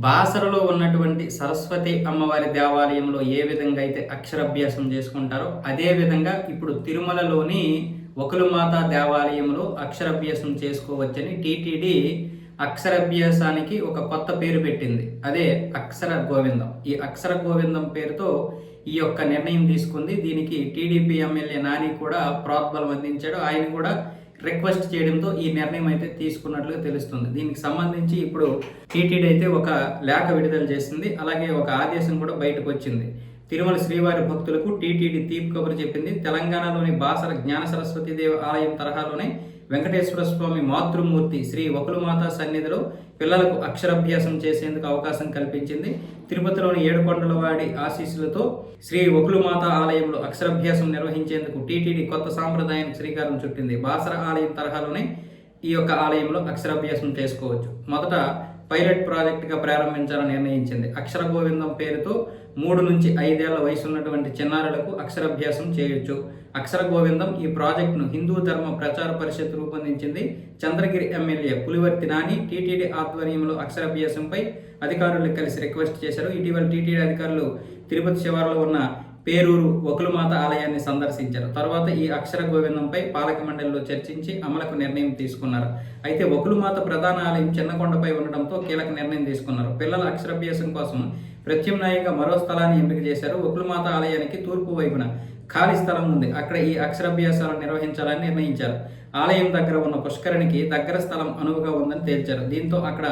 బాసరలో ఉన్నటువంటి సరస్వతి అమ్మవారి దేవాలయంలో ఏ విధంగా అయితే అక్షరాభ్యాసం చేసుకుంటారో అదే విధంగా ఇప్పుడు తిరుమలలోని వకులమాత దేవాలయంలో అక్షరాభ్యాసం చేసుకోవచ్చని టీటీడీ అక్షరాభ్యాసానికి ఒక కొత్త పేరు పెట్టింది. అదే అక్షర గోవిందం. ఈ అక్షర గోవిందం పేరుతో ఈ యొక్క నిర్ణయం తీసుకుంది. దీనికి టీడీపీ ఎమ్మెల్యే నాని కూడా ప్రోద్బలం అందించాడు. ఆయన కూడా రిక్వెస్ట్ చేయడంతో ఈ నిర్ణయం అయితే తీసుకున్నట్లుగా తెలుస్తుంది. దీనికి సంబంధించి ఇప్పుడు టీటీడీ అయితే ఒక లేఖ విడుదల చేసింది. అలాగే ఒక ఆదేశం కూడా బయటకు వచ్చింది. తిరుమల శ్రీవారి భక్తులకు టీటీడీ తీపి కబురు చెప్పింది. తెలంగాణలోని బాసర జ్ఞాన సరస్వతీదేవి ఆలయం తరహాలోనే వెంకటేశ్వర స్వామి మాతృమూర్తి శ్రీ వకులమాత సన్నిధిలో పిల్లలకు అక్షరాభ్యాసం చేసేందుకు అవకాశం కల్పించింది. తిరుపతిలోని ఏడుకొండలవాడి ఆశీస్సులతో శ్రీ వకులమాత ఆలయంలో అక్షరాభ్యాసం నిర్వహించేందుకు టీటీడీ కొత్త సాంప్రదాయానికి శ్రీకారం చుట్టింది. బాసర ఆలయం తరహాలోనే ఈ యొక్క ఆలయంలో అక్షరాభ్యాసం చేసుకోవచ్చు. మొదట పైలట్ ప్రాజెక్టుగా ప్రారంభించాలని నిర్ణయించింది. అక్షర గోవిందం పేరుతో 3 నుంచి 5 ఏళ్ల వయసు ఉన్నటువంటి చిన్నారులకు అక్షరాభ్యాసం చేయొచ్చు. అక్షర గోవిందం ఈ ప్రాజెక్టును హిందూ ధర్మ ప్రచార పరిషత్ రూపొందించింది. చంద్రగిరి ఎమ్మెల్యే పులివర్తి నాని టీటీడీ ఆధ్వర్యంలో అక్షరాభ్యాసంపై అధికారులు కలిసి రిక్వెస్ట్ చేశారు. ఇటీవల టీటీడీ అధికారులు తిరుపతి శివారులో ఉన్న పేరూరు వకులమాత ఆలయాన్ని సందర్శించారు. తర్వాత ఈ అక్షర గోవిందంపై పాలక మండలిలో చర్చించి అమలుకు నిర్ణయం తీసుకున్నారు. అయితే వకులమాత ప్రధాన ఆలయం చిన్నకొండపై ఉండడంతో కీలక నిర్ణయం తీసుకున్నారు. పిల్లల అక్షరాభ్యాసం కోసం ప్రత్యామ్నాయంగా మరో స్థలాన్ని ఎంపిక చేశారు. వకులమాత ఆలయానికి తూర్పు వైపున ఖాళీ స్థలం ఉంది. అక్కడ ఈ అక్షరాభ్యాసాలను నిర్వహించాలని నిర్ణయించారు. ఆలయం దగ్గర ఉన్న పుష్కరిణికి దగ్గర స్థలం అనువుగా ఉందని తేల్చారు. దీంతో అక్కడ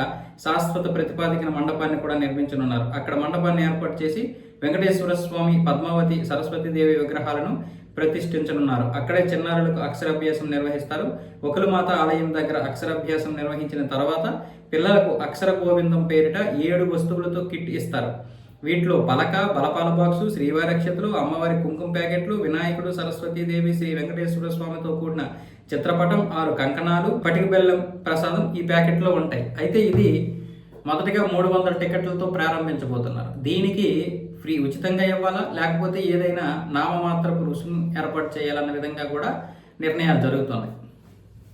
శాశ్వత ప్రతిపాదికన మండపాన్ని కూడా నిర్మించనున్నారు. అక్కడ మండపాన్ని ఏర్పాటు చేసి వెంకటేశ్వర స్వామి, పద్మావతి, సరస్వతీదేవి విగ్రహాలను ప్రతిష్ఠించనున్నారు. అక్కడే చిన్నారులకు అక్షరాభ్యాసం నిర్వహిస్తారు. వకులమాత ఆలయం దగ్గర అక్షరాభ్యాసం నిర్వహించిన తర్వాత పిల్లలకు అక్షర గోవిందం పేరిట 7 వస్తువులతో కిట్ ఇస్తారు. వీటిలో పలక, బలపాల బాక్సు, శ్రీవారి అక్షతలు, అమ్మవారి కుంకుమ ప్యాకెట్లు, వినాయకుడు, సరస్వతీదేవి, శ్రీ వెంకటేశ్వర స్వామితో కూడిన చిత్రపటం, 6 కంకణాలు, పటిక బెల్లం ప్రసాదం ఈ ప్యాకెట్లో ఉంటాయి. అయితే ఇది మొదటిగా 300 టికెట్లతో ప్రారంభించబోతున్నారు. దీనికి ఫ్రీ ఉచితంగా ఇవ్వాలా, లేకపోతే ఏదైనా నామమాత్రపు రుసుము ఏర్పాటు చేయాలన్న విధంగా కూడా నిర్ణయాలు జరుగుతున్నాయి.